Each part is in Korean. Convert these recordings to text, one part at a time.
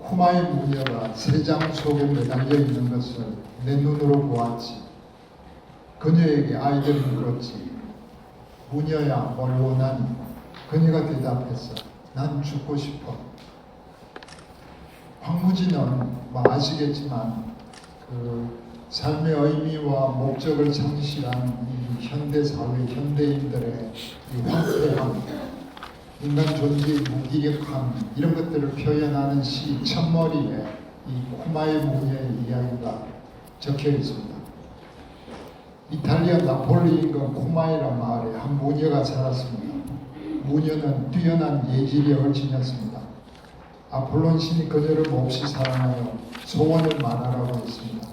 쿠마의 무녀가 세 장 속에 매달려 있는 것을 내 눈으로 보았지. 그녀에게 아이들이 물었지. 무녀야, 뭘 원하니? 그녀가 대답했어. 난 죽고 싶어. 황무지는 뭐 아시겠지만 그 삶의 의미와 목적을 상실한 이 현대 사회 현대인들의 이 황폐함, 인간 존재의 무기력함 이런 것들을 표현하는 시 첫머리에 이 쿠마의 무녀의 이야기가 적혀 있습니다. 이탈리아 나폴리 인근 쿠마이라는 마을에 한 무녀가 살았습니다. 무녀는 뛰어난 예지력을 지녔습니다. 아폴론 신이 그녀를 몹시 사랑하여 소원을 말하라고 했습니다.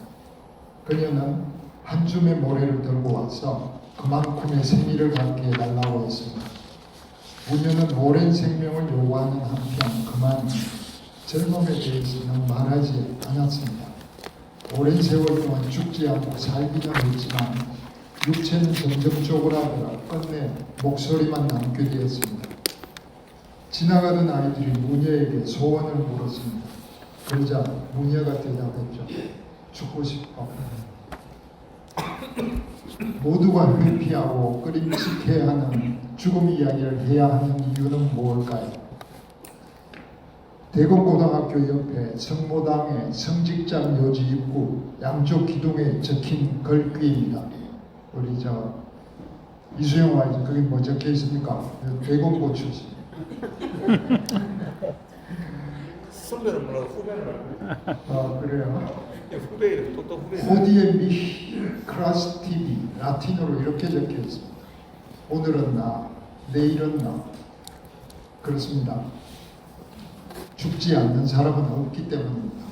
그녀는 한 줌의 모래를 들고 와서 그만큼의 생일을 갖게 해달라고 했습니다. 무녀는 오랜 생명을 요구하는 한편 그만 젊음에 대해서는 말하지 않았습니다. 오랜 세월 동안 죽지 않고 살기는 했지만 육체는 점점 쪼그라들어 끝내 목소리만 남게 되었습니다. 지나가던 아이들이 무녀에게 소원을 물었습니다. 그러자 무녀가 대답했죠. 죽고 싶어. 모두가 회피하고 끄림칙해야 하는 죽음 이야기를 해야 하는 이유는 무엇일까요? 대검고등학교 옆에 성모당의 성직장 묘지 입구 양쪽 기둥에 적힌 글귀입니다. 우리 이수영 아이지 거기 뭐 적혀 있습니까? 대검고 출신. 선배는 몰라도 후배는 알고. 아 그래요? 후배 또 후배. 호디에 미 크라스티비 라틴어로 이렇게 적혀 있습니다. 오늘은 나, 내일은 나. 그렇습니다. 죽지 않는 사람은 없기 때문입니다.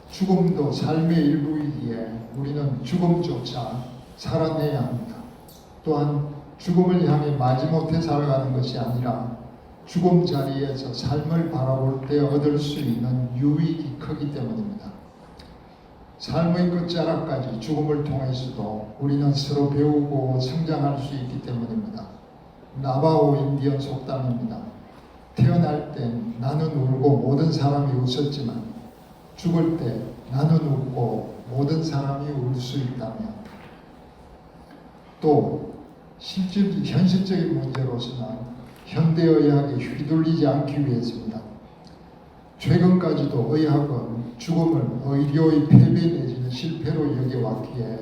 죽음도 삶의 일부이기에 우리는 죽음조차 살아내야 합니다. 또한 죽음을 향해 마지못해 살아가는 것이 아니라 죽음 자리에서 삶을 바라볼 때 얻을 수 있는 유익이 크기 때문입니다. 삶의 끝자락까지 죽음을 통해서도 우리는 서로 배우고 성장할 수 있기 때문입니다. 나바오 인디언 속담입니다. 태어날 땐 나는 울고 모든 사람이 웃었지만 죽을 때 나는 웃고 모든 사람이 울 수 있다면 또 현실적인 문제로서는 현대의학에 휘둘리지 않기 위해서입니다. 최근까지도 의학은 죽음을 의료의 패배 내지는 실패로 여겨왔기에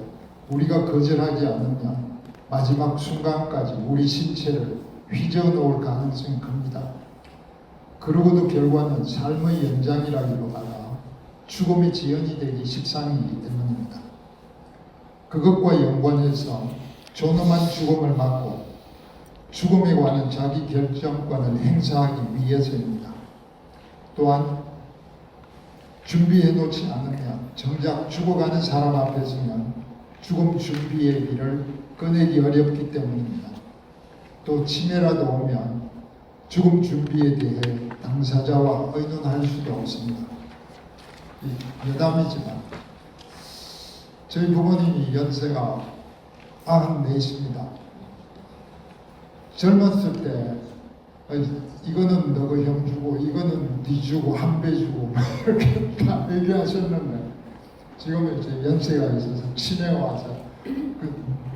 우리가 거절하지 않으면 마지막 순간까지 우리 신체를 휘저어놓을 가능성이 큽니다. 그러고도 결과는 삶의 연장이라기보다는 죽음의 지연이 되기 십상이기 때문입니다. 그것과 연관해서 존엄한 죽음을 맞고 죽음에 관한 자기 결정권을 행사하기 위해서입니다. 또한 준비해 놓지 않으면 정작 죽어가는 사람 앞에 서면 죽음 준비의 길을 꺼내기 어렵기 때문입니다. 또 치매라도 오면 죽음 준비에 대해 당사자와 의논할 수도 없습니다. 여담이지만 저희 부모님이 연세가 94입니다. 젊었을 때 이거는 너가 형 주고 이거는 네 주고 한 배 주고 이렇게 다 얘기하셨는데 지금 이제 연세가 있어서 치매 와서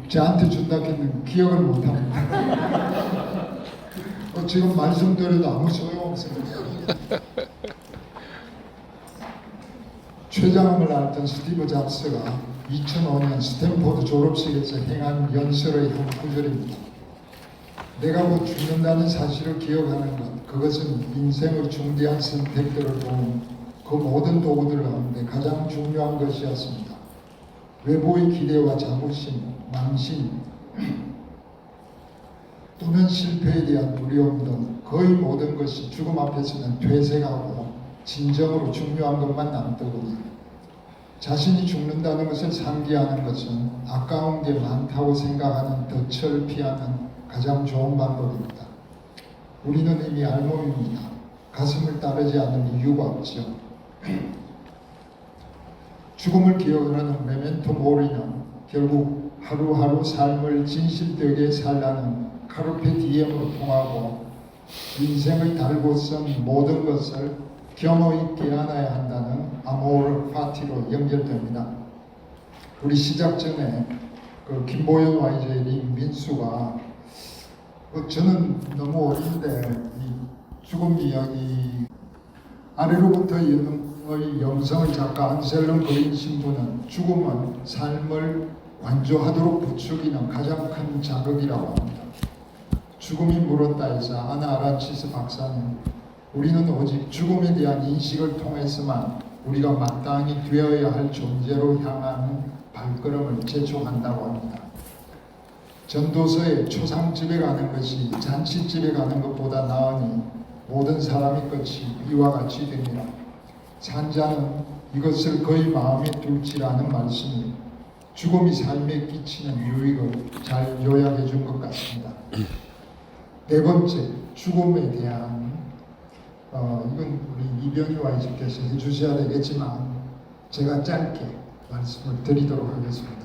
저한테 준다 했는 기억을 못합니다. 지금 말씀드려도 아무 소용없습니다. 췌장암을 앓던 스티브 잡스가 2005년 스탠포드 졸업식에서 행한 연설의 한 구절입니다. 내가 곧 죽는다는 사실을 기억하는 것, 그것은 인생의 중대한 선택들을 도운 그 모든 도구들 가운데 가장 중요한 것이었습니다. 외부의 기대와 자부심, 망신, 또는 실패에 대한 두려움 등 거의 모든 것이 죽음 앞에서는 퇴색하고 진정으로 중요한 것만 남더군요. 자신이 죽는다는 것을 상기하는 것은 아까운 게 많다고 생각하는 덫을 피하는 가장 좋은 방법입니다. 우리는 이미 알몸입니다. 가슴을 따르지 않을 이유가 없죠. 죽음을 기억하는 메멘토 모리는 결국 하루하루 삶을 진실되게 살라는 카르페 디엠으로 통하고 인생의 달고선 모든 것을 겸허 있게 안아야 한다는 아모르 파티로 연결됩니다. 우리 시작 전에 그 김보현 YJ 민수가 저는 너무 어린데 이 죽음 이야기 아래로부터의 영성의 작가 안셀름 그린 신부는 죽음은 삶을 완주하도록 부추기는 가장 큰 자극이라고 합니다. 죽음이 물었다 해서 아나 아라치스 박사는 우리는 오직 죽음에 대한 인식을 통해서만 우리가 마땅히 되어야 할 존재로 향하는 발걸음을 재촉한다고 합니다. 전도서에 초상집에 가는 것이 잔치집에 가는 것보다 나으니 모든 사람의 끝이 이와 같이 되니라. 산자는 이것을 그의 마음에 둘지라는 말씀이 죽음이 삶에 끼치는 유익을 잘 요약해 준 것 같습니다. 네 번째, 죽음에 대한 이건 우리 이병희 와이즈께서 해주셔야 되겠지만 제가 짧게 말씀을 드리도록 하겠습니다.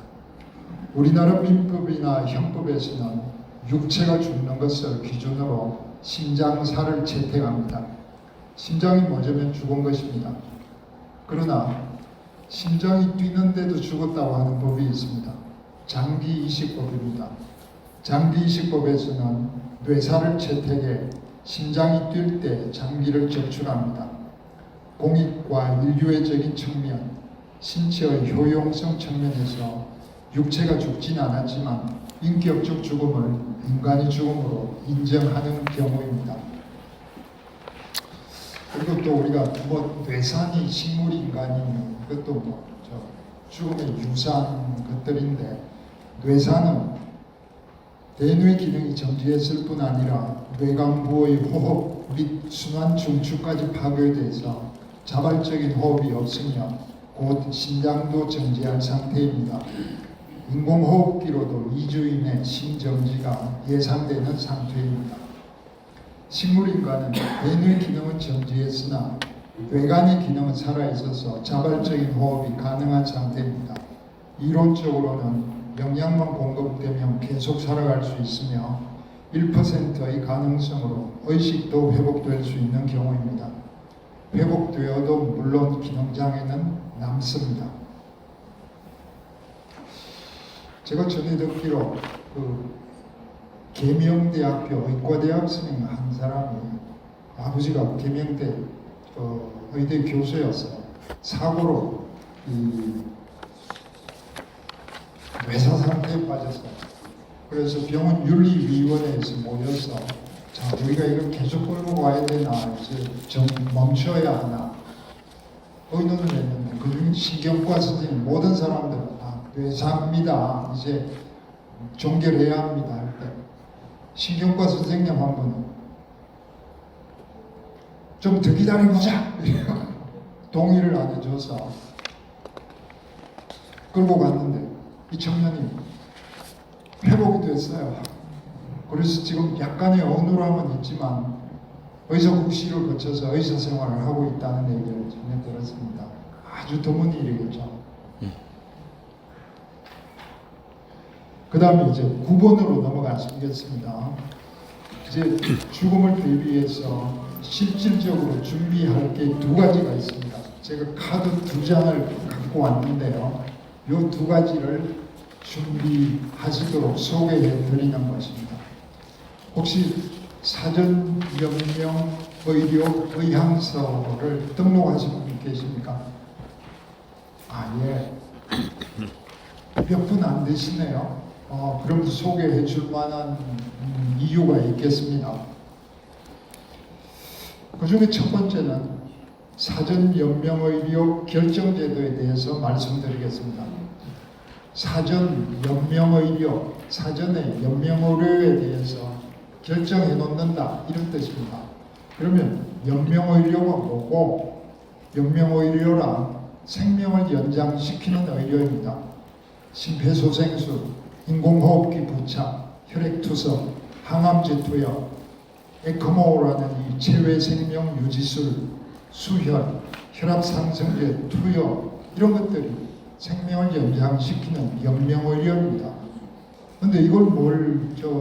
우리나라 민법이나 형법에서는 육체가 죽는 것을 기준으로 심장사를 채택합니다. 심장이 멎으면 죽은 것입니다. 그러나 심장이 뛰는데도 죽었다고 하는 법이 있습니다. 장기이식법입니다. 장기이식법에서는 뇌사를 채택해 심장이 뛸 때 장기를 적출합니다. 공익과 인류애적인 측면, 신체의 효용성 측면에서 육체가 죽진 않았지만 인격적 죽음을 인간의 죽음으로 인정하는 경우입니다. 그리고 또 우리가 뇌산이 식물이 인간이면 이것도 죽음의 유사한 것들인데 뇌산은 대뇌 기능이 정지했을 뿐 아니라 뇌간부의 호흡 및 순환 중추까지 파괴돼서 자발적인 호흡이 없으며 곧 심장도 정지한 상태입니다. 인공호흡기로도 2주 이내 심정지가 예상되는 상태입니다. 식물인간은 대뇌 기능은 정지했으나 뇌간의 기능은 살아있어서 자발적인 호흡이 가능한 상태입니다. 이론적으로는 영양만 공급되면 계속 살아갈 수 있으며 1%의 가능성으로 의식도 회복될 수 있는 경우입니다. 회복되어도 물론 기능장애는 남습니다. 제가 전에 듣기로 계명대학교 의과대학생 한 사람이 아버지가 계명대 의대 교수였어요. 사고로 뇌사 상태에 빠졌어요. 그래서 병원 윤리위원회에서 모여서 자 우리가 이걸 계속 끌고 가야 되나 이제 좀 멈춰야 하나 의논을 했는데 그중 신경과 선생님 모든 사람들은 뇌사입니다. 이제 종결해야 합니다. 할 때 신경과 선생님 한 분은 좀 더 기다려보자 동의를 안 해줘서 끌고 갔는데 이 청년이 회복이 됐어요. 그래서 지금 약간의 어눌함은 있지만 의사국시를 거쳐서 의사 생활을 하고 있다는 얘기를 전해 들었습니다. 아주 드문 일이겠죠. 그 다음에 이제 9번으로 넘어가겠습니다. 이제 죽음을 대비해서 실질적으로 준비할 게 두 가지가 있습니다. 제가 카드 2장을 갖고 왔는데요. 이 두 가지를 준비하시도록 소개해 드리는 것입니다. 혹시 사전 연명 의료 의향서를 등록하신 분 계십니까? 아, 예. 몇 분 안 되시네요. 그럼 소개해 줄 만한 이유가 있겠습니다. 그 중에 첫 번째는 사전 연명의료 결정제도에 대해서 말씀드리겠습니다. 사전 연명의료, 사전에 연명의료에 대해서 결정해 놓는다 이런 뜻입니다. 그러면 연명의료가 뭐고 연명의료란 생명을 연장시키는 의료입니다. 심폐소생술, 인공호흡기 부착, 혈액투석, 항암제 투여, 에크모라는 이 체외 생명 유지술, 수혈, 혈압상승제 투여 이런 것들이 생명을 연장시키는 연명의료입니다. 근데 이걸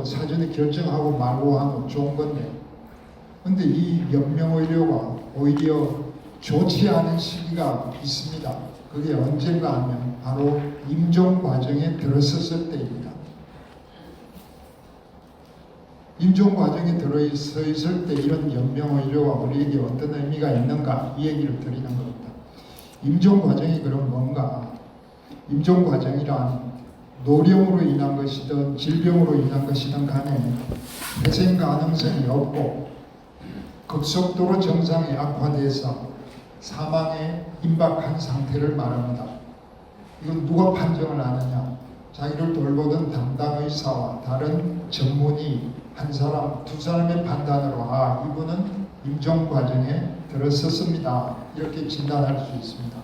사전에 결정하고 말고 하는 좋은 건데 근데 이 연명의료가 오히려 좋지 않은 시기가 있습니다. 그게 언젠가 하면 바로 임종 과정에 들어섰을 때입니다. 임종 과정에 들어서 있을 때 이런 연명의료가 우리에게 어떤 의미가 있는가, 이 얘기를 드리는 겁니다. 임종 과정이 그럼 뭔가? 임종 과정이란 노령으로 인한 것이든 질병으로 인한 것이든 간에 회생 가능성이 없고 급속도로 증상이 악화돼서 사망에 임박한 상태를 말합니다. 이건 누가 판정을 하느냐? 자기를 돌보던 담당 의사와 다른 전문의 한 사람, 두 사람의 판단으로 이분은 임종 과정에 들어섰습니다. 이렇게 진단할 수 있습니다.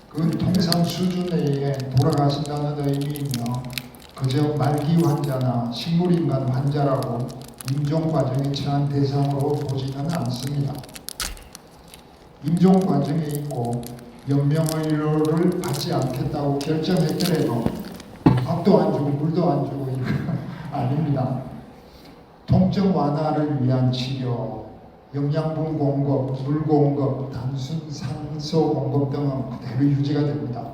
그건 통상 수준 내에 돌아가신다는 의미이며 그저 말기 환자나 식물인간 환자라고 임종 과정에 처한 대상으로 보지는 않습니다. 임종 과정에 있고 연명의료를 받지 않겠다고 결정했더라도 밥도 안 주고 물도 안 주고 이거 아닙니다. 통증 완화를 위한 치료, 영양분 공급, 물 공급, 단순 산소 공급 등은 그대로 유지가 됩니다.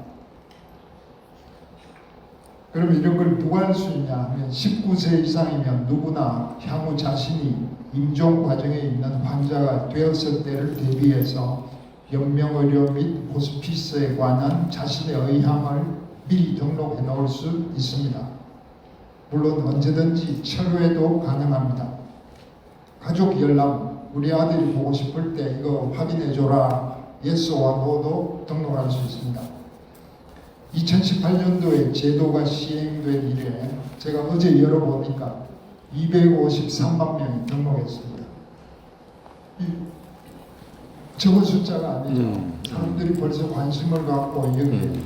그럼 이런 걸 누가 할 수 있냐 하면 19세 이상이면 누구나 향후 자신이 임종 과정에 있는 환자가 되었을 때를 대비해서 연명의료 및 호스피스에 관한 자신의 의향을 미리 등록해 놓을 수 있습니다. 물론 언제든지 철회도 가능합니다. 가족 연락, 우리 아들이 보고 싶을 때 이거 확인해 줘라, 예스와 노도 등록할 수 있습니다. 2018년도에 제도가 시행된 이래 제가 어제 열어보니까 253만 명이 등록했습니다. 적은 숫자가 아니죠. 사람들이 벌써 관심을 갖고 여기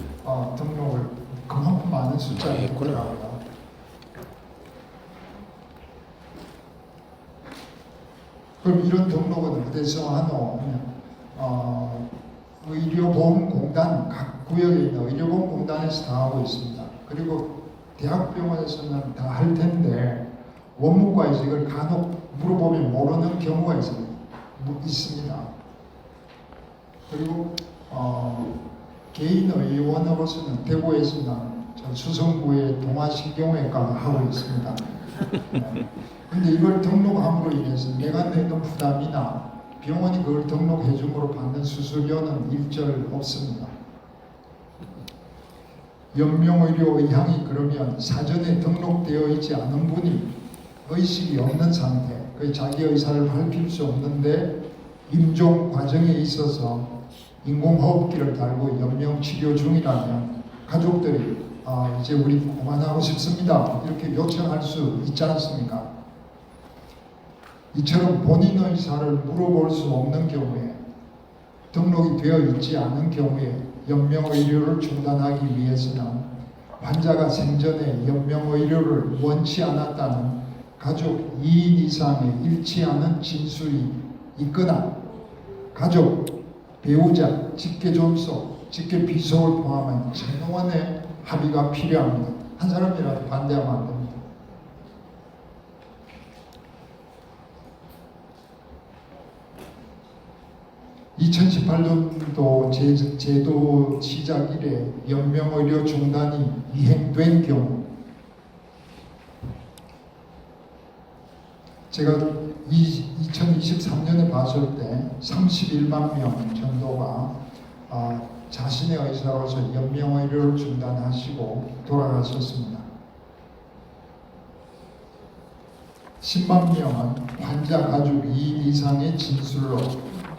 등록을 그만큼 많은 숫자가 있더라고요. 그럼 이런 등록은 어디서 하노? 의료보험공단, 각 구역에 있는 의료보험공단에서 다 하고 있습니다. 그리고 대학병원에서는 다 할 텐데 원무과에서 이걸 간혹 물어보면 모르는 경우가 있습니다. 그리고 개인 의원으로서는 대구에서는 수성구의 동아신경외과가 하고 있습니다. 근데 이걸 등록함으로 인해서 내가 내는 부담이나 병원이 그걸 등록해 줌으로 받는 수수료는 일절 없습니다. 연명의료 의향이 그러면 사전에 등록되어 있지 않은 분이 의식이 없는 상태, 그 자기 의사를 밝힐 수 없는데 임종 과정에 있어서 인공호흡기를 달고 연명치료 중이라면 가족들이 이제 우리 그만하고 싶습니다 이렇게 요청할 수 있지 않습니까? 이처럼 본인 의사를 물어볼 수 없는 경우에, 등록이 되어 있지 않은 경우에 연명의료를 중단하기 위해서는 환자가 생전에 연명의료를 원치 않았다는 가족 2인 이상의 일치하는 진술이 있거나 가족, 배우자, 직계존속, 직계비속을 포함한 전원의 합의가 필요합니다. 한 사람이라도 반대하면 안 됩니다. 2018년도 제도 시작 이래 연명의료 중단이 이행된 경우 제가 2023년에 봤을 때 31만 명 정도가 자신의 의사로서 연명의료를 중단하시고 돌아가셨습니다. 10만 명은 환자 가족 2인 이상의 진술로,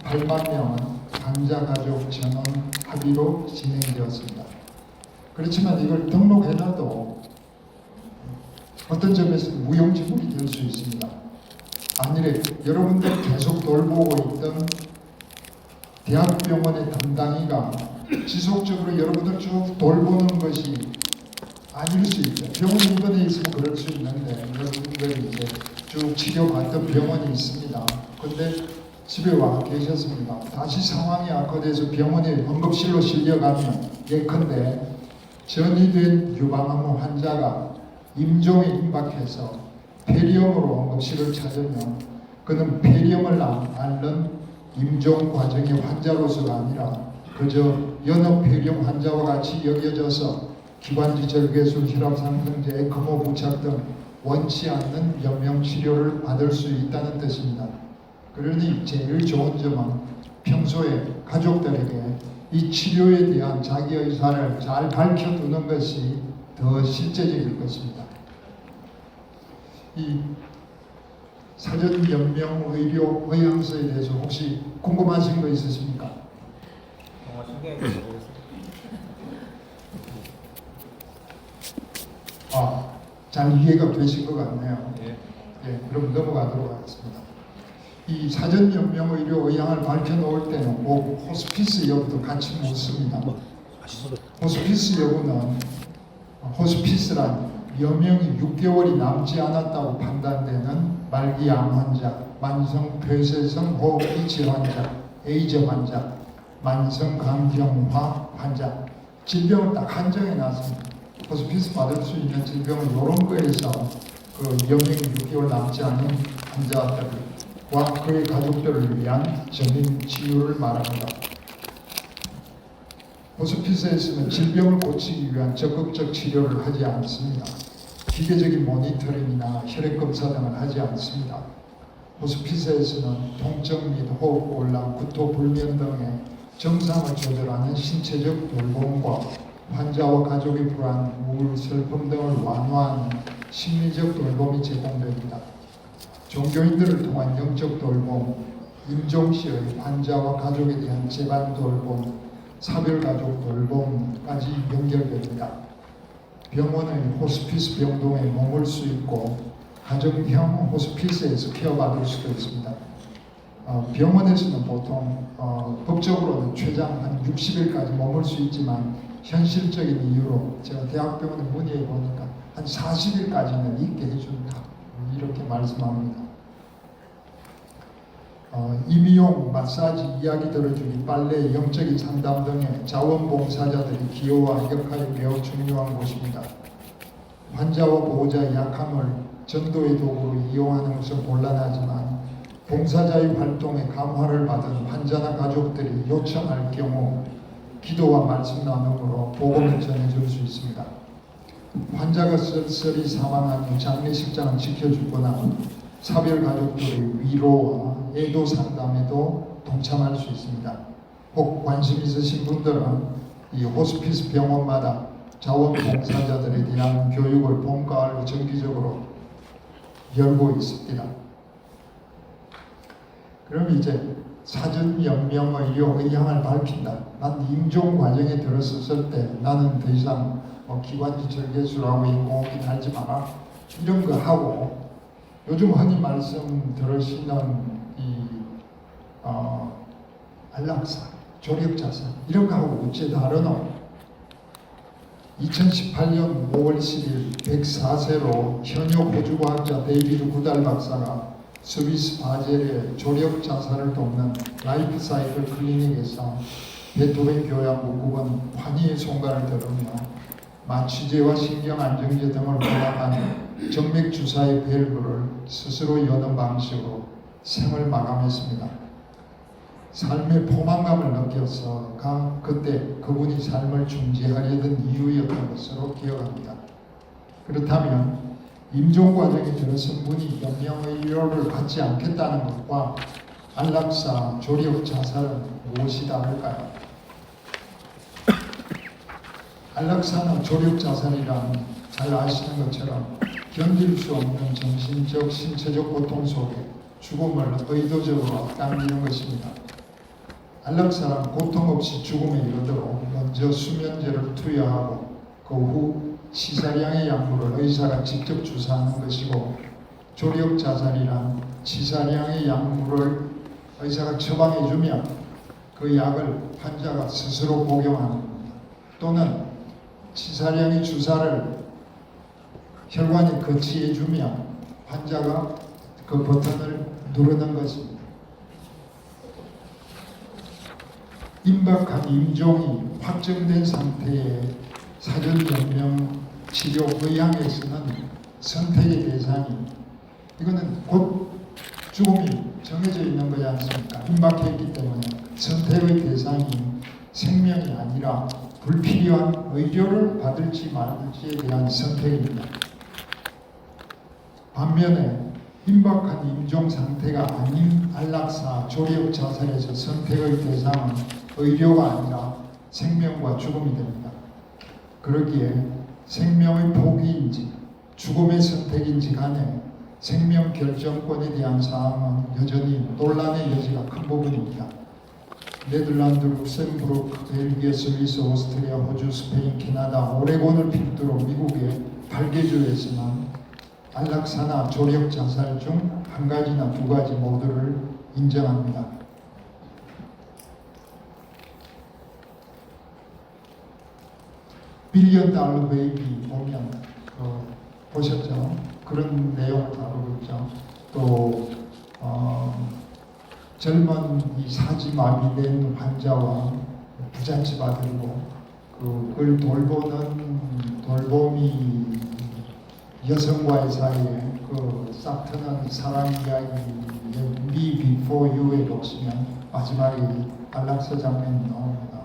8만 명은 환자 가족 전원 합의로 진행되었습니다. 그렇지만 이걸 등록해놔도 어떤 점에서 무용지물이 될 수 있습니다. 아니래 여러분들 계속 돌보고 있던 대학병원의 담당의가 지속적으로 여러분들 쭉 돌보는 것이 아닐 수 있죠. 병원에 입원해 있으면 그럴 수 있는데 여러분들이 이제 쭉 치료받던 병원이 있습니다. 근데 집에 와 계셨습니다. 다시 상황이 악화돼서 병원에 응급실로 실려가면 예컨대 전이된 유방암 환자가 임종에 임박해서 폐렴으로 응급실을 찾으면 그는 폐렴을 앓는 임종 과정의 환자로서가 아니라 그저 연업폐렴 환자와 같이 여겨져서 기관지 절개술, 혈압상승제, 에크모 부착 등 원치 않는 연명 치료를 받을 수 있다는 뜻입니다. 그러니 제일 좋은 점은 평소에 가족들에게 이 치료에 대한 자기 의사를 잘 밝혀두는 것이 더 실제적일 것입니다. 이 사전 연명 의료 의향서에 대해서 혹시 궁금하신 거 있으십니까? 신경이 모르겠습니다. 잘 이해가 되신 것 같네요. 예. 예, 그럼 넘어가도록 하겠습니다. 이 사전 연명 의료 의향을 밝혀놓을 때는 꼭 호스피스 여부도 같이 묻습니다. 호스피스 여부는 호스피스란 여명이 6개월이 남지 않았다고 판단되는 말기 암 환자, 만성 폐쇄성 호흡기 질환자, 에이즈 환자, 만성 간경화 환자, 질병을 딱 한정해 놨습니다. 호스피스 받을 수 있는 질병은 이런 거에서 그 여명이 6개월 남지 않은 환자들과 그의 가족들을 위한 전인 치유를 말합니다. 호스피스에서는 질병을 고치기 위한 적극적 치료를 하지 않습니다. 기계적인 모니터링이나 혈액 검사 등을 하지 않습니다. 호스피스에서는 통증 및 호흡곤란, 구토, 불면 등의 증상을 조절하는 신체적 돌봄과 환자와 가족의 불안, 우울, 슬픔 등을 완화하는 심리적 돌봄이 제공됩니다. 종교인들을 통한 영적 돌봄, 임종 시의 환자와 가족에 대한 재반 돌봄, 사별가족 돌봄까지 연결됩니다. 병원의 호스피스 병동에 머물 수 있고 가정형 호스피스에서 케어받을 수도 있습니다. 병원에서는 보통 법적으로는 최장 한 60일까지 머물 수 있지만 현실적인 이유로 제가 대학병원에 문의해 보니까 한 40일까지는 있게 해준다 이렇게 말씀합니다. 임용, 마사지, 이야기 들어주기, 빨래, 영적인 상담 등의 자원봉사자들이 기여와 역할이 매우 중요한 곳입니다. 환자와 보호자의 약함을 전도의 도구로 이용하는 것은 곤란하지만 봉사자의 활동에 감화를 받은 환자나 가족들이 요청할 경우 기도와 말씀 나눔으로 복음을 전해줄 수 있습니다. 환자가 쓸쓸히 사망한 후 장례식장을 지켜주거나 사별 가족들의 위로와 애도 상담에도 동참할 수 있습니다. 혹 관심 있으신 분들은 이 호스피스 병원마다 자원봉사자들에 대한 교육을 봄, 가을로 정기적으로 열고 있습니다. 그럼 이제 사전 연명 의료 의향을 밝힌다. 난 임종 과정에 들어섰을 때 나는 더 이상 기관지 절개술하고 인공호흡기 달지 마라. 이런 거 하고 요즘 흔히 말씀 들으시는 이 안락사, 조력자산 이런 거 하고 어째 다르노? 2018년 5월 10일 104세로 현역 호주과학자 데이비드 구달 박사가 스위스 바젤의 조력 자살을 돕는 라이프 사이클 클리닉에서 베토벤 교향곡 9번 환희의 송가를 들으며 마취제와 신경 안정제 등을 포함한 정맥 주사의 밸브를 스스로 여는 방식으로 생을 마감했습니다. 삶의 포만감을 느껴서 그때 그분이 삶을 중지하려던 이유였던 것으로 기억합니다. 그렇다면 임종 과정에 들어선 분이 연명의료를 받지 않겠다는 것과 안락사, 조력, 자살은 무엇이 다를까요? 안락사나 조력, 자살이란 잘 아시는 것처럼 견딜 수 없는 정신적, 신체적 고통 속에 죽음을 의도적으로 앞당기는 것입니다. 안락사란 고통 없이 죽음에 이르도록 먼저 수면제를 투여하고 그 후 치사량의 약물을 의사가 직접 주사하는 것이고, 조력 자살이란 치사량의 약물을 의사가 처방해주면 그 약을 환자가 스스로 복용하는 겁니다. 또는 치사량의 주사를 혈관에 거치해주면 환자가 그 버튼을 누르는 것입니다. 임박한 임종이 확정된 상태의 사전 연명 치료 의향에서는 선택의 대상이 이거는 곧 죽음이 정해져 있는 거지 않습니까? 임박했기 때문에 선택의 대상이 생명이 아니라 불필요한 의료를 받을지 말지에 대한 선택입니다. 반면에 임박한 임종 상태가 아닌 안락사, 조력 자살에서 선택의 대상은 의료가 아니라 생명과 죽음이 됩니다. 그러기에 생명의 포기인지 죽음의 선택인지 간에 생명 결정권에 대한 사항은 여전히 논란의 여지가 큰 부분입니다. 네덜란드, 룩셈부르크, 벨기에, 스위스, 오스트리아, 호주, 스페인, 캐나다, 오레곤을 필두로 미국의 8개 주에서만 안락사나 조력 자살 중 한 가지나 두 가지 모두를 인정합니다. 빌리언 달러 베이비 보면 보셨죠? 그런 내용을 다루고 있죠. 또 젊은 이 사지마비된 환자와 부잣집 아들고 그걸 돌봄이 여성과의 사이에 그 싹트는 사랑 이야기의 Me Before You에 보시면 마지막에 안락사 장면이 나옵니다.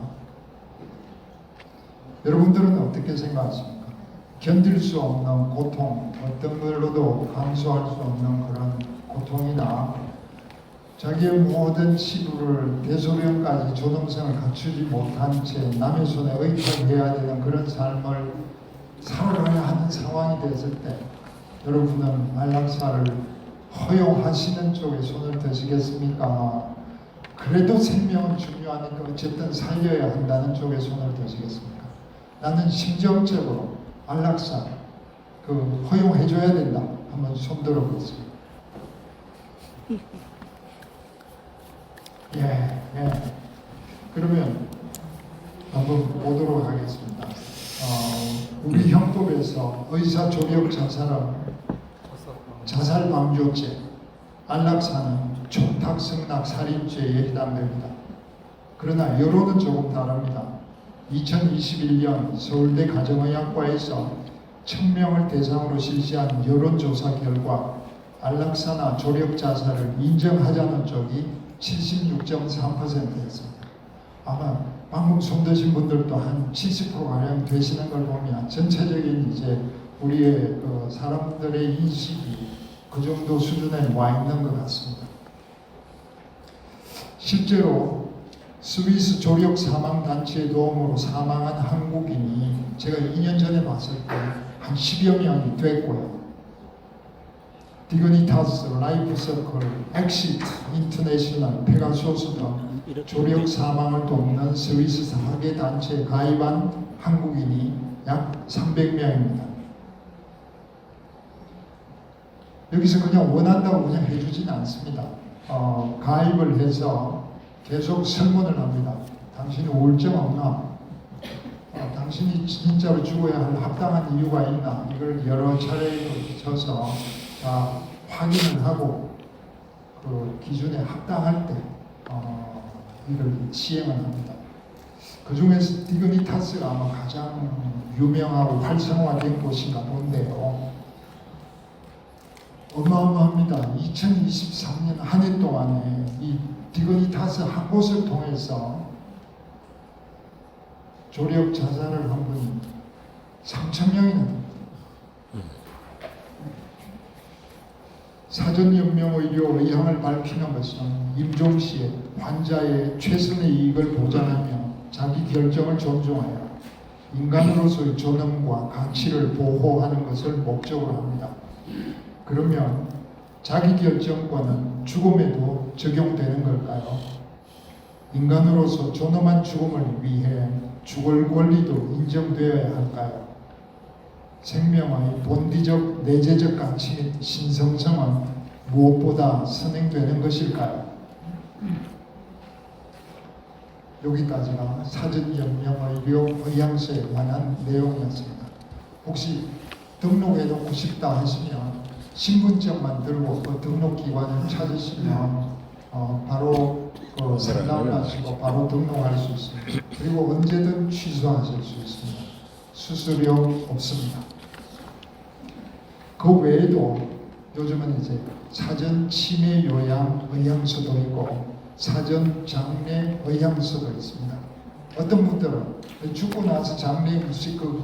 여러분들은 어떻게 생각하십니까? 견딜 수 없는 고통, 어떤 걸로도 감수할 수 없는 그런 고통이나 자기의 모든 시부를 대소변까지 조동성을 갖추지 못한 채 남의 손에 의탁해야 되는 그런 삶을 살아가야 하는 상황이 됐을 때 여러분은 안락사를 허용하시는 쪽에 손을 드시겠습니까? 그래도 생명은 중요하니까 어쨌든 살려야 한다는 쪽에 손을 드시겠습니까? 나는 심정적으로 안락사 허용해줘야 된다. 한번 손 들어보겠습니다. 예. 그러면 한번 보도록 하겠습니다. 우리 형법에서 의사 조력 자살은 자살 방조죄, 안락사는 촉탁 승낙 살인죄에 해당됩니다. 그러나 여론은 조금 다릅니다. 2021년 서울대 가정의학과에서 1000명을 대상으로 실시한 여론조사 결과 안락사나 조력 자살을 인정하자는 쪽이 76.3%였습니다. 아마 방금 손드신 분들도 한 70%가량 되시는 걸 보면 전체적인 이제 우리의 사람들의 인식이 그 정도 수준에 와 있는 것 같습니다. 실제로 스위스 조력 사망 단체의 도움으로 사망한 한국인이 제가 2년 전에 봤을 때 한 10여 명이 됐고요. 디그니타스, 라이프 서클, 엑시트, 인터내셔널, 페가소스 등 조력 사망을 돕는 스위스 4개 단체에 가입한 한국인이 약 300명입니다. 여기서 그냥 원한다고 그냥 해주지는 않습니다. 가입을 해서 계속 설문을 합니다. 당신이 우울증 없나? 당신이 진짜로 죽어야 할 합당한 이유가 있나? 이걸 여러 차례 거쳐서 확인을 하고 그 기준에 합당할 때 이걸 시행을 합니다. 그 중에서 디그니타스가 아마 가장 유명하고 활성화된 곳인가 본데요. 어마어마합니다. 2023년 한 해 동안에 이 디그니타스 한 곳을 통해서 조력 자살을 한 분이 3,000명이나 됩니다. 사전연명의료 의향을 밝히는 것은 임종 시에 환자의 최선의 이익을 보장하며 자기 결정을 존중하여 인간으로서의 존엄과 가치를 보호하는 것을 목적으로 합니다. 그러면 자기 결정권은 죽음에도 적용되는 걸까요? 인간으로서 존엄한 죽음을 위해 죽을 권리도 인정되어야 할까요? 생명의 본디적 내재적 가치 및 신성성은 무엇보다 선행되는 것일까요? 여기까지가 사전연명의료 의향서에 관한 내용이었습니다. 혹시 등록해놓고 싶다 하시면 신분증만 들고 그 등록기관을 찾으시면 바로 상담을 하시고 바로 등록할 수 있습니다. 그리고 언제든 취소하실 수 있습니다. 수수료 없습니다. 그 외에도 요즘은 이제 사전 치매 요양 의향서도 있고 사전 장례 의향서도 있습니다. 어떤 분들은 죽고 나서 장례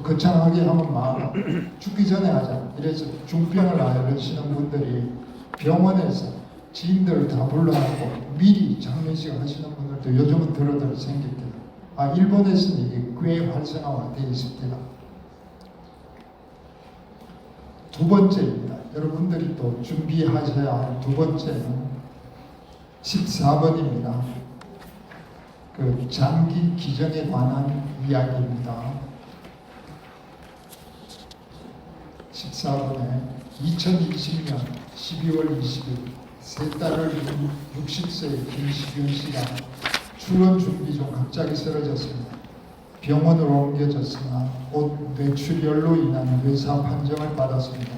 거창하게 하면 마음 죽기 전에 하자 이래서 중병을 앓으시는 분들이 병원에서 지인들을 다 불러놓고 미리 장례식 하시는 분들도 요즘은 들어들 생깁니다. 일본에서는 이게 꽤 활성화되어 있습니다. 두 번째입니다. 여러분들이 또 준비하셔야 할 두 번째는 14번입니다. 그 장기 기증에 관한 이야기입니다. 14번에 2020년 12월 20일 세 딸을 둔 60세의 김시균 씨가 출원 준비 중 갑자기 쓰러졌습니다. 병원으로 옮겨졌으나 곧 뇌출혈로 인한 뇌사 판정을 받았습니다.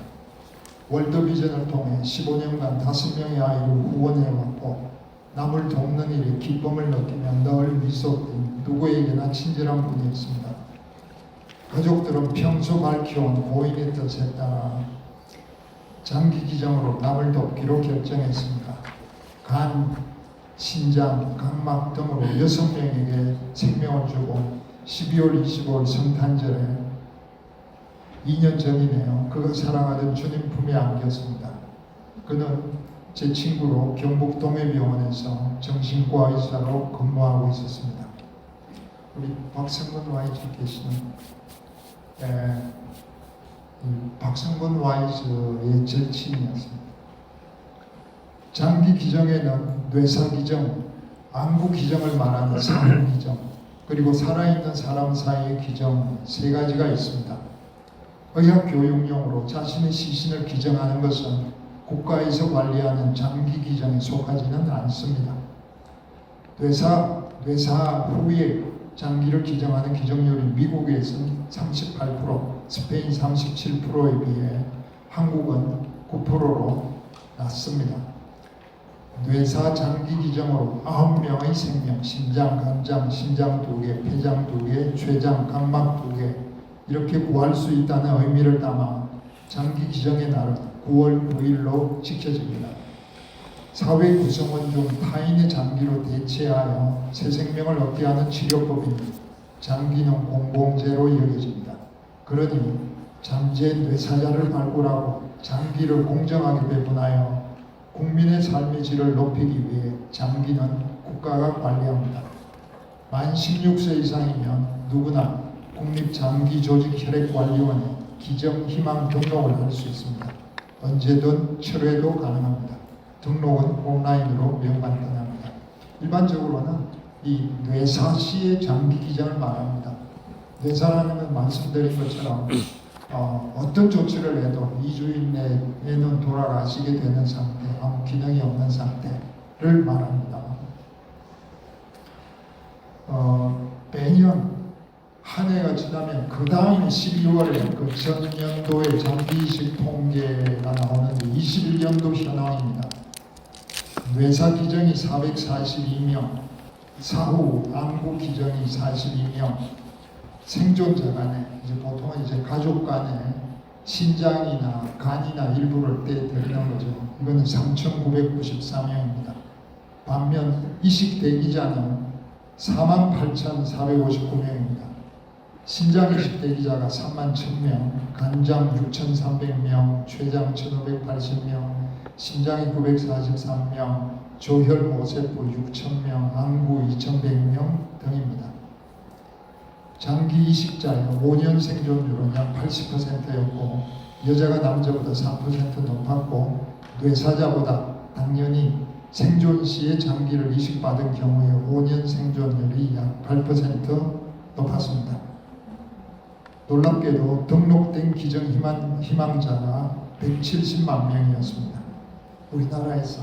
월드비전을 통해 15년간 5명의 아이를 후원해왔고 남을 돕는 일에 기쁨을 느끼며 늘 미소 띈 누구에게나 친절한 분이었습니다. 가족들은 평소 밝혀온 고인의 뜻에 따라 장기 기증으로 남을 돕기로 결정했습니다. 간, 신장, 각막 등으로 6명에게 생명을 주고 12월 25일 성탄절에 2년 전이네요. 그가 사랑하던 주님 품에 안겼습니다. 그는 제 친구로 경북 동해병원에서 정신과 의사로 근무하고 있었습니다. 우리 박성근 와이즈 계시는 박성근 와이즈의 절친이었습니다. 장기 기증에는 뇌사 기증, 안구 기증을 말하는 사후 기증, 그리고 살아있는 사람 사이의 기증 세 가지가 있습니다. 의학 교육용으로 자신의 시신을 기증하는 것은 국가에서 관리하는 장기 기증에 속하지는 않습니다. 뇌사 후에 장기를 기증하는 기증률이 미국에서는 38%, 스페인 37%에 비해 한국은 9%로 낮습니다. 뇌사 장기 기증으로 9명의 생명, 심장, 간장, 심장 2개, 폐장 2개, 췌장, 각막 2개 이렇게 구할 수 있다는 의미를 담아 장기 기증의 날은 9월 9일로 지켜집니다. 사회 구성원 중 타인의 장기로 대체하여 새 생명을 얻게 하는 치료법인 장기는 공공재로 여겨집니다. 그러니 잠재 뇌사자를 발굴하고 장기를 공정하게 배분하여 국민의 삶의 질을 높이기 위해 장기는 국가가 관리합니다. 만 16세 이상이면 누구나 국립장기조직혈액관리원에 기증 희망 등록을 할 수 있습니다. 언제든 철회도 가능합니다. 등록은 온라인으로 명간단합니다. 일반적으로는 이 뇌사시의 장기 기증을 말합니다. 뇌사라는 말씀드린 것처럼 어떤 조치를 해도 2주 이내에는 돌아가시게 되는 상태, 아무 기능이 없는 상태를 말합니다. 매년 한 해가 지나면 그 다음에 12월에 그 전년도의 장기이식 통계가 나오는데 21년도 현황입니다. 뇌사 기증이 442명, 사후 안구 기증이 42명, 생존자 간에 이제 보통은 이제 가족 간에 신장이나 간이나 일부를 떼드리는 거죠. 이거는 3,994명입니다. 반면 이식 대기자는 48,459명입니다. 신장 이식 대기자가 31,000명, 간장 6,300명, 췌장 1,580명, 심장이 943명, 조혈 모세포 6,000명, 안구 2,100명 등입니다. 장기 이식자의 5년 생존율은 약 80%였고 여자가 남자보다 3% 높았고 뇌사자보다 당연히 생존 시에 장기를 이식받은 경우에 5년 생존율이 약 8% 높았습니다. 놀랍게도 등록된 기증 희망자가 170만 명이었습니다. 우리나라에서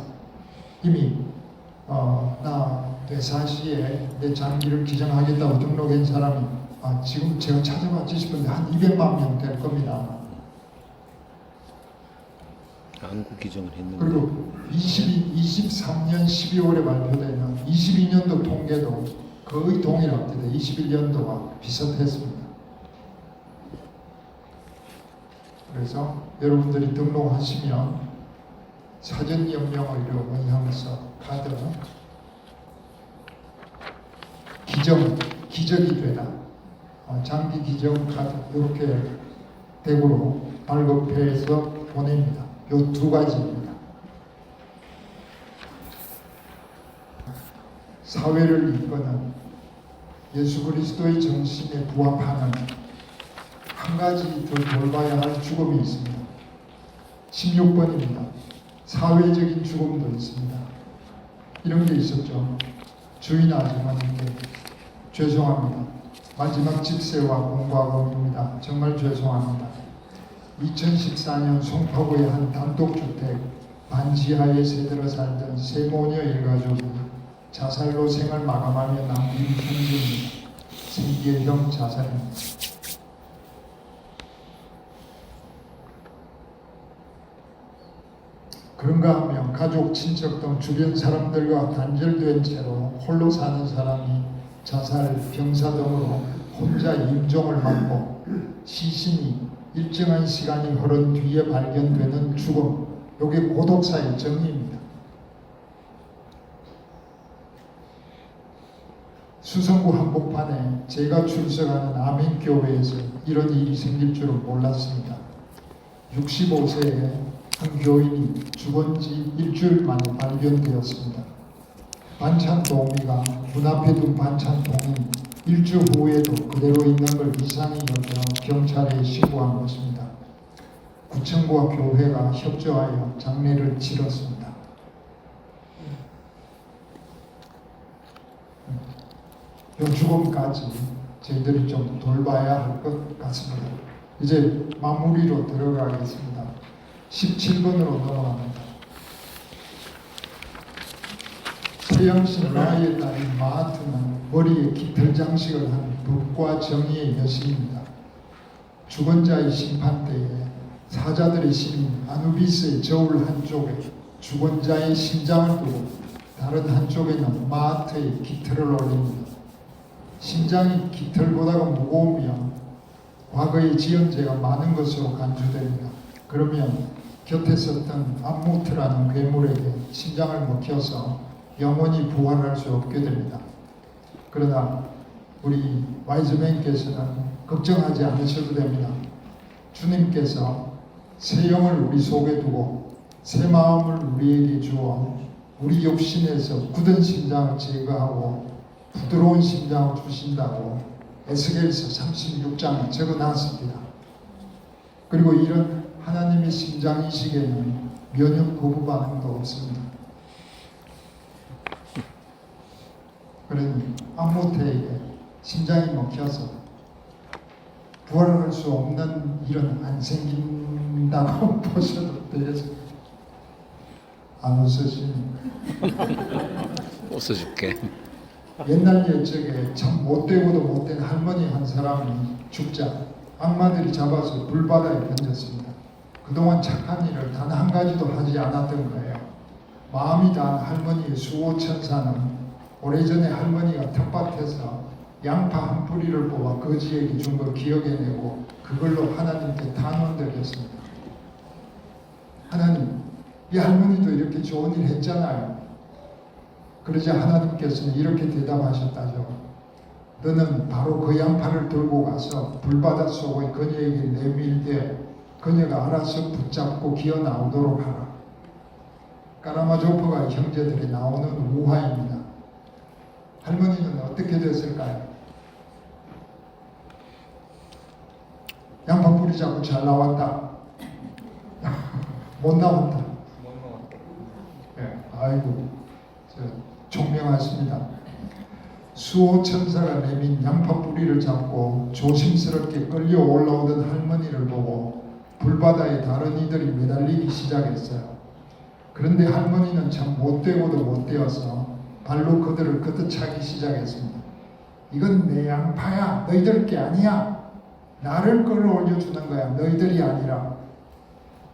이미 나 뇌사 시에 내 장기를 기증하겠다고 등록한 사람이 지금 제가 찾아봤지 싶은데 한 200만 명 될 겁니다. 안구 기증을 했는데 그리고 23년 12월에 발표되는 22년도 통계도 거의 동일합니다. 21년도와 비슷했습니다. 그래서 여러분들이 등록하시면 사전연명의료 원형서 카드 기적이 되다 장기 기적 카드 이렇게 댁으로 발급해서 보냅니다. 요 두 가지입니다. 사회를 이끄는 예수 그리스도의 정신에 부합하는 한 가지 더 돌봐야 할 죽음이 있습니다. 16번입니다. 사회적인 죽음도 있습니다. 이런 게 있었죠. 주인 아주머니께 죄송합니다. 마지막 집세와 공과금입니다. 정말 죄송합니다. 2014년 송파구의 한 단독주택 반지하에 새들어 살던 세 모녀 일가족이 자살로 생을 마감하며 남긴 편지입니다. 생계형 자살입니다. 그런가 하면 가족, 친척 등 주변 사람들과 단절된 채로 홀로 사는 사람이 자살, 병사 등으로 혼자 임종을 맞고 시신이 일정한 시간이 흐른 뒤에 발견되는 죽음, 이게 고독사의 정의입니다. 수성구 한복판에 제가 출석하는 아멘교회에서 이런 일이 생길 줄은 몰랐습니다. 65세에 한 교인이 죽은 지 일주일 만에 발견되었습니다. 반찬 도우미가 문 앞에 둔 반찬 통이 일주 후에도 그대로 있는 걸 이상히 여겨 경찰에 신고한 것입니다. 구청과 교회가 협조하여 장례를 치렀습니다. 이 죽음까지 저희들이 좀 돌봐야 할 것 같습니다. 이제 마무리로 들어가겠습니다. 17번으로 넘어갑니다. 서양신 라의 딸인 마하트는 머리에 깃털 장식을 한 법과 정의의 여신입니다. 죽은 자의 심판 때에 사자들의 신인 아누비스의 저울 한쪽에 죽은 자의 심장을 두고 다른 한쪽에는 마하트의 깃털을 올립니다. 심장이 깃털보다가 무거우면 과거에 지은 죄가 많은 것으로 간주됩니다. 그러면 곁에 섰던 암무트라는 괴물에게 심장을 먹혀서 영원히 부활할 수 없게 됩니다. 그러나 우리 와이즈맨께서는 걱정하지 않으셔도 됩니다. 주님께서 새 영을 우리 속에 두고 새 마음을 우리에게 주어 우리 육신에서 굳은 심장을 제거하고 부드러운 심장을 주신다고 에스겔서 36장에 적어놨습니다. 그리고 이런 하나님의 심장이시계는 면역 거부 반응도 없습니다. 그러니 암모태에게 심장이 먹혀서 부활할 수 없는 일은 안 생긴다고 보셔도 되겠습니다. 안 웃으시니까. 웃어줄게. 옛날 옛적에 참 못되고도 못된 할머니 한 사람이 죽자 악마들이 잡아서 불바다에 던졌습니다. 그동안 착한 일을 단 한 가지도 하지 않았던 거예요. 마음이 다한 할머니의 수호천사는 오래전에 할머니가 텃밭에서 양파 한 뿌리를 뽑아 거지에게 준 걸 기억해내고 그걸로 하나님께 탄원드렸습니다. 하나님, 이 할머니도 이렇게 좋은 일 했잖아요. 그러자 하나님께서는 이렇게 대답하셨다죠. 너는 바로 그 양파를 들고 가서 불바다 속의 그녀에게 내밀되 그녀가 알아서 붙잡고 기어 나오도록 하라. 까라마조프가 형제들이 나오는 우화입니다. 할머니는 어떻게 됐을까요? 양파 뿌리 잡고 잘 나왔다. 못 나왔다. 네, 아이고, 총명하십니다. 수호천사가 내민 양파 뿌리를 잡고 조심스럽게 끌려 올라오던 할머니를 보고 불바다에 다른 이들이 매달리기 시작했어요. 그런데 할머니는 참 못되고도 못되어서 발로 그들을 걷어차기 시작했습니다. 이건 내 양파야. 너희들 게 아니야. 나를 끌어올려주는 거야. 너희들이 아니라.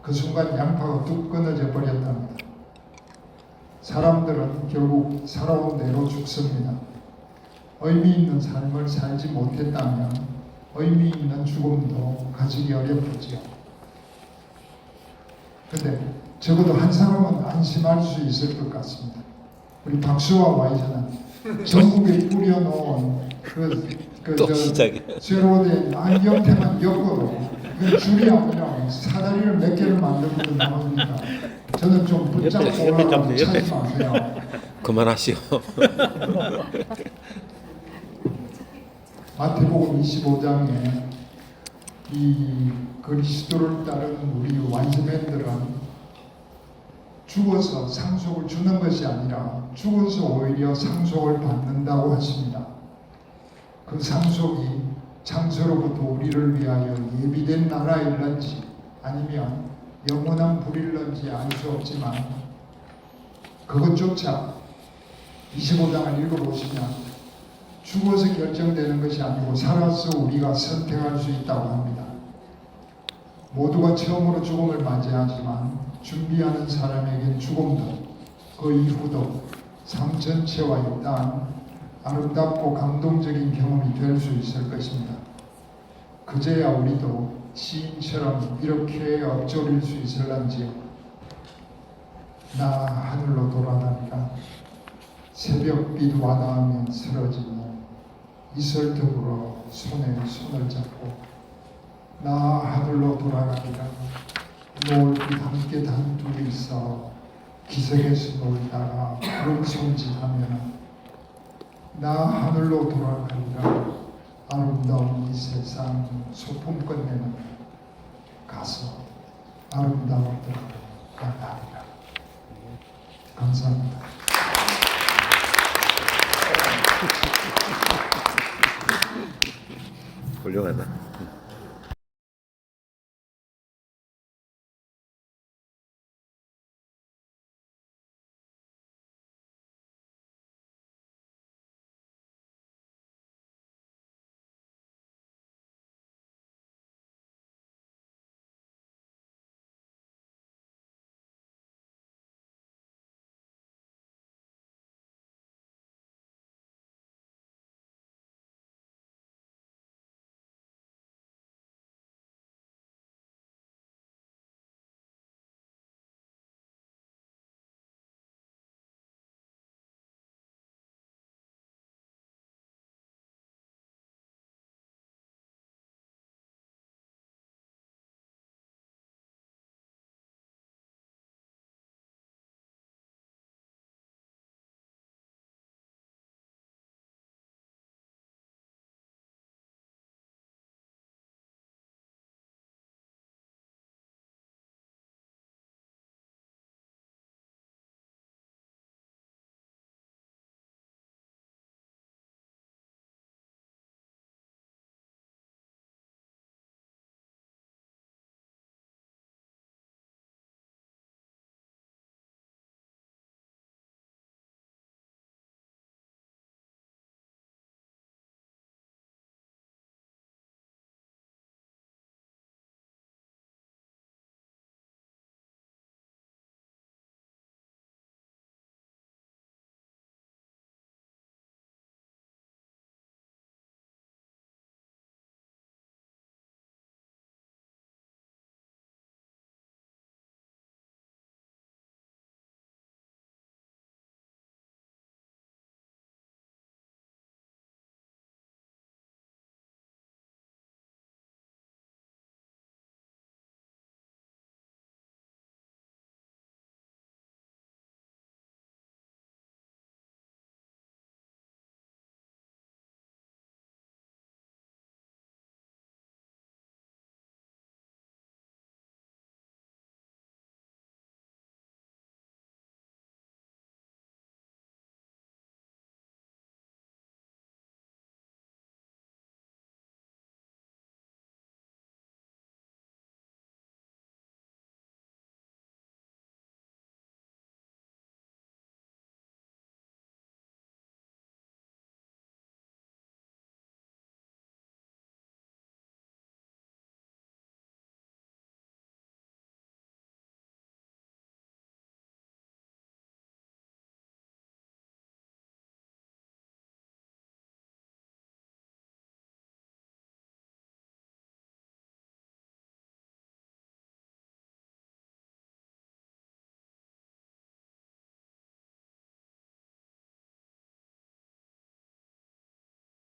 그 순간 양파가 뚝 끊어져 버렸답니다. 사람들은 결국 살아온 대로 죽습니다. 의미 있는 삶을 살지 못했다면 의미 있는 죽음도 가지기 어렵겠지요. 근데 적어도 한 사람은 안심할 수 있을 것 같습니다. 우리 박수와 와이저는 전국에 뿌려놓은 또 시작이야. 쇠로 된 안경테만 엮어도 그 줄이 아니라 사다리를 몇 개를 만들고 나오니까 저는 좀 붙잡고 올라가서 찾지 마세요. 그만하시오. 마태복음 25장에 이 그리스도를 따르는 우리 완세맨들은 죽어서 상속을 주는 것이 아니라 죽어서 오히려 상속을 받는다고 하십니다. 그 상속이 창세로부터 우리를 위하여 예비된 나라일런지 아니면 영원한 불일런지 알 수 없지만 그것조차 25장을 읽어보시면 죽어서 결정되는 것이 아니고 살아서 우리가 선택할 수 있다고 합니다. 모두가 처음으로 죽음을 맞이하지만 준비하는 사람에겐 죽음도 그 이후도 삶 전체와 일단 아름답고 감동적인 경험이 될 수 있을 것입니다. 그제야 우리도 시인처럼 이렇게 엎조릴 수 있을런지요. 나 하늘로 돌아다니라. 새벽빛 와닿으면 쓰러지며 이슬더불어 손에 손을 잡고 나 하늘로 돌아가리라. 노을빛 함께 단둘이서 기슭에서 놀다가 구름 손짓하면 나 하늘로 돌아가리라. 아름다운 이 세상 소품 끝내는 가서 아름다움을 만나리라. 감사합니다. 훌륭하다.